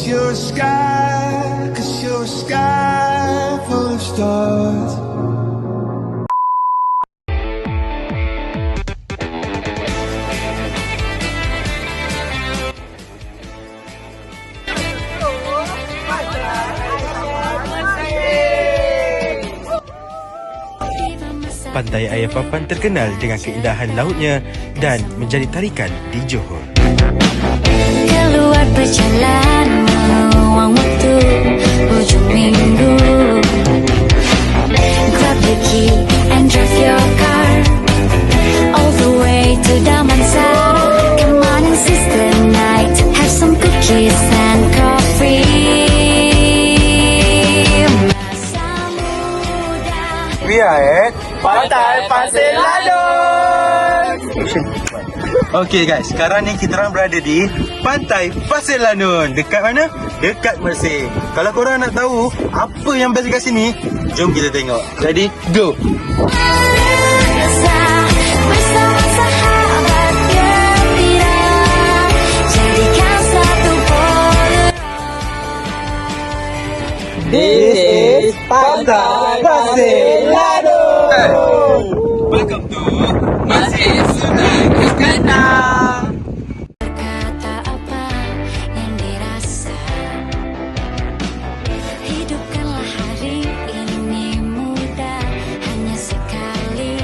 cause you're a sky full of stars. Pantai Air Papan terkenal dengan keindahan lautnya dan menjadi tarikan di Johor. Keluar berjalan meluang waktu ujung minggu. Grab the key and drive your car all the way to Damansara. Come on and seize the night, have some cookies and coffee. Masa muda. We are at Pantai Pasir Lanun. Okey guys, sekarang ni kita orang berada di Pantai Pasir Lanun. Dekat mana? Dekat Mersing. Kalau korang nak tahu apa yang best dekat sini, jom kita tengok. Jadi, go! Bersama sahabat gembira, jadikan satu bola. This is Pantai Pasir Lanun. Welcome to Masjid Sunan Iskandar. Kata apa yang dirasa, hidupkanlah hari ini mudah, hanya sekali.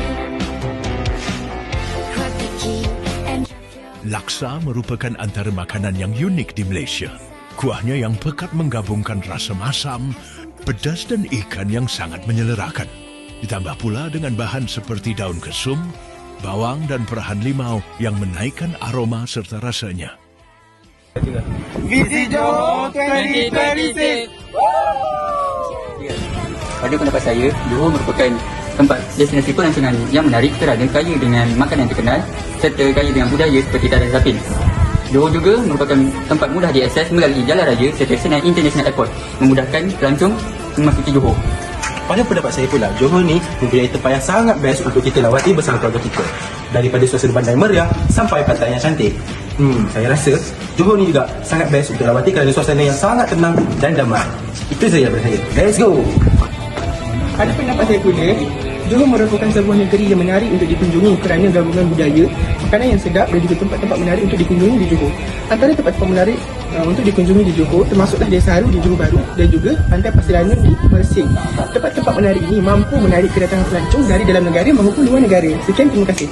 Grab the key and drive your Laksa merupakan antara makanan yang unik di Malaysia. Kuahnya yang pekat menggabungkan rasa masam, pedas dan ikan yang sangat menyelerakan. Ditambah pula dengan bahan seperti daun kesum, bawang dan perahan limau yang menaikkan aroma serta rasanya. Visit Johor 2026. Pada pendapat saya, Johor merupakan tempat destinasi pelancongan yang menarik kerana kaya dengan makanan terkenal serta kaya dengan budaya seperti tarian zapin. Johor juga merupakan tempat mudah diakses melalui jalan raya serta Senai International Airport, memudahkan pelancong memasuki Johor. Pada pendapat saya pula, Johor ni mempunyai tempat yang sangat best untuk kita lawati bersama keluarga kita. Daripada suasana bandar meriah sampai pantai yang cantik. Saya rasa Johor ni juga sangat best untuk lawati kerana suasana yang sangat tenang dan damai. Itu saja daripada saya. Let's go! Pada pendapat saya pula, Johor merupakan sebuah negeri yang menarik untuk dikunjungi kerana gabungan budaya, makanan yang sedap dan juga tempat-tempat menarik untuk dikunjungi di Johor. Antara tempat-tempat menarik untuk dikunjungi di Johor termasuklah Desa Haru di Johor Bahru dan juga Pantai Pasir Lanun di Mersing. Tempat-tempat menarik ini mampu menarik kedatangan pelancong dari dalam negara maupun luar negara. Sekian, terima kasih.